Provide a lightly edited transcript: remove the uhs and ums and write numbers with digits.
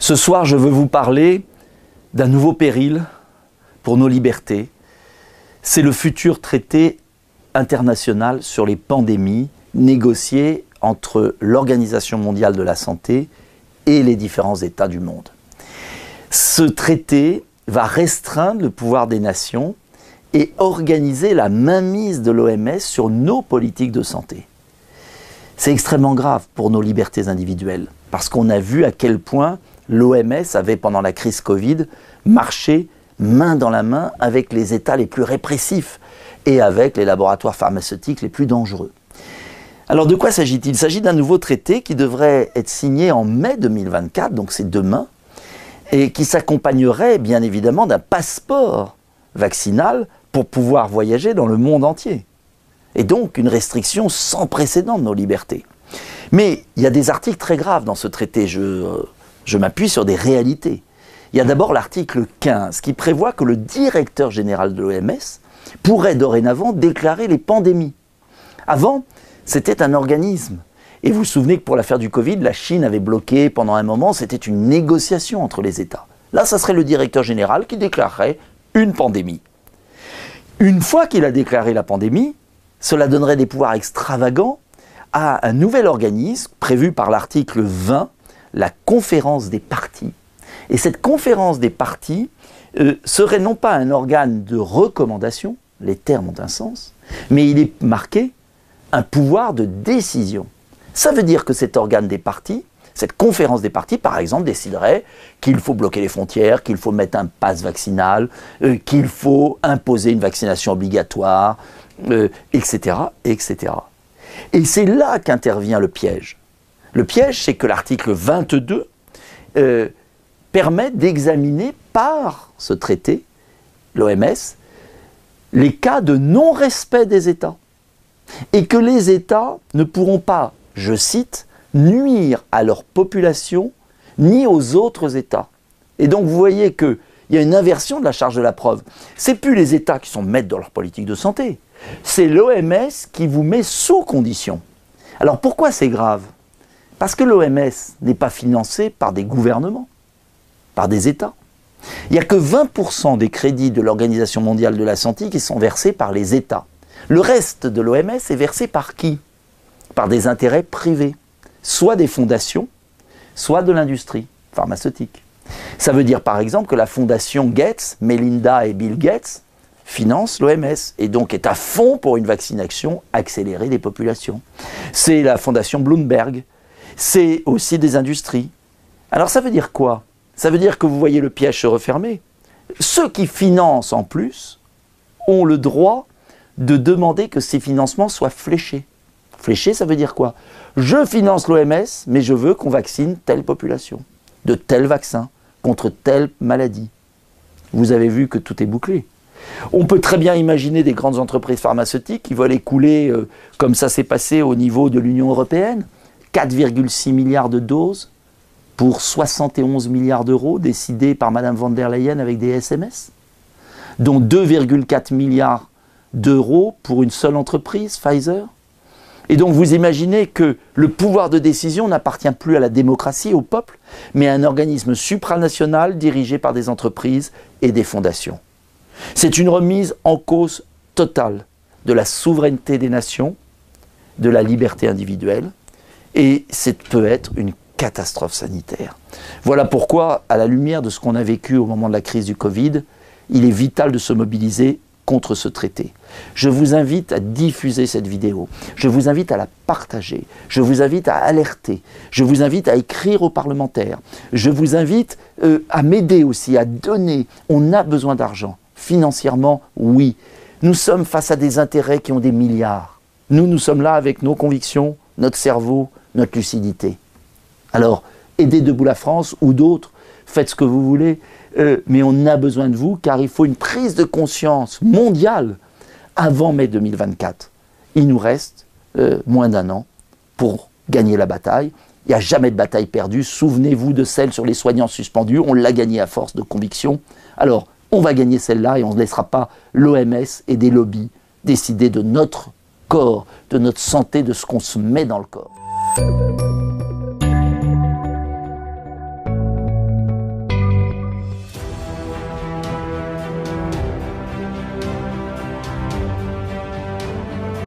Ce soir, je veux vous parler d'un nouveau péril pour nos libertés. C'est le futur traité international sur les pandémies négocié entre l'Organisation mondiale de la santé et les différents États du monde. Ce traité va restreindre le pouvoir des nations et organiser la mainmise de l'OMS sur nos politiques de santé. C'est extrêmement grave pour nos libertés individuelles, parce qu'on a vu à quel point l'OMS avait, pendant la crise Covid, marché main dans la main avec les États les plus répressifs et avec les laboratoires pharmaceutiques les plus dangereux. Alors de quoi s'agit-il? Il s'agit d'un nouveau traité qui devrait être signé en mai 2024, donc c'est demain, et qui s'accompagnerait bien évidemment d'un passeport vaccinal pour pouvoir voyager dans le monde entier. Et donc une restriction sans précédent de nos libertés. Mais il y a des articles très graves dans ce traité, je m'appuie sur des réalités. Il y a d'abord l'article 15 qui prévoit que le directeur général de l'OMS pourrait dorénavant déclarer les pandémies. Avant, c'était un organisme. Et vous vous souvenez que pour l'affaire du Covid, la Chine avait bloqué pendant un moment, c'était une négociation entre les États. Là, ça serait le directeur général qui déclarerait une pandémie. Une fois qu'il a déclaré la pandémie, cela donnerait des pouvoirs extravagants à un nouvel organisme prévu par l'article 20, la conférence des parties. Et cette conférence des parties serait non pas un organe de recommandation, les termes ont un sens, mais il est marqué un pouvoir de décision. Ça veut dire que cet organe des parties, cette conférence des parties, par exemple, déciderait qu'il faut bloquer les frontières, qu'il faut mettre un pass vaccinal, qu'il faut imposer une vaccination obligatoire, etc., etc. Et c'est là qu'intervient le piège. Le piège, c'est que l'article 22 permet d'examiner par ce traité, l'OMS, les cas de non-respect des États. Et que les États ne pourront pas, je cite, nuire à leur population ni aux autres États. Et donc vous voyez qu'il y a une inversion de la charge de la preuve. Ce n'est plus les États qui sont maîtres dans leur politique de santé, c'est l'OMS qui vous met sous condition. Alors pourquoi c'est grave? Parce que l'OMS n'est pas financée par des gouvernements, par des États. Il n'y a que 20% des crédits de l'Organisation mondiale de la santé qui sont versés par les États. Le reste de l'OMS est versé par qui? Par des intérêts privés, soit des fondations, soit de l'industrie pharmaceutique. Ça veut dire par exemple que la fondation Gates, Melinda et Bill Gates, finance l'OMS et donc est à fond pour une vaccination accélérée des populations. C'est la fondation Bloomberg, c'est aussi des industries. Alors ça veut dire quoi? Ça veut dire que vous voyez le piège se refermer. Ceux qui financent en plus ont le droit de demander que ces financements soient fléchés. Fléché, ça veut dire quoi? Je finance l'OMS, mais je veux qu'on vaccine telle population, de tel vaccin, contre telle maladie. Vous avez vu que tout est bouclé. On peut très bien imaginer des grandes entreprises pharmaceutiques qui veulent écouler, comme ça s'est passé au niveau de l'Union européenne, 4,6 milliards de doses pour 71 milliards d'euros décidés par Mme von der Leyen avec des SMS, dont 2,4 milliards d'euros pour une seule entreprise, Pfizer. Et donc vous imaginez que le pouvoir de décision n'appartient plus à la démocratie, au peuple, mais à un organisme supranational dirigé par des entreprises et des fondations. C'est une remise en cause totale de la souveraineté des nations, de la liberté individuelle, et ça peut être une catastrophe sanitaire. Voilà pourquoi, à la lumière de ce qu'on a vécu au moment de la crise du Covid, il est vital de se mobiliser contre ce traité. Je vous invite à diffuser cette vidéo, je vous invite à la partager, je vous invite à alerter, je vous invite à écrire aux parlementaires, je vous invite à m'aider aussi, à donner. On a besoin d'argent, financièrement, oui. Nous sommes face à des intérêts qui ont des milliards. Nous sommes là avec nos convictions, notre cerveau, notre lucidité. Alors, aidez Debout la France ou d'autres, faites ce que vous voulez, mais on a besoin de vous car il faut une prise de conscience mondiale avant mai 2024. Il nous reste moins d'un an pour gagner la bataille. Il n'y a jamais de bataille perdue. Souvenez-vous de celle sur les soignants suspendus. On l'a gagnée à force de conviction. Alors, on va gagner celle-là et on ne laissera pas l'OMS et des lobbies décider de notre corps, de notre santé, de ce qu'on se met dans le corps.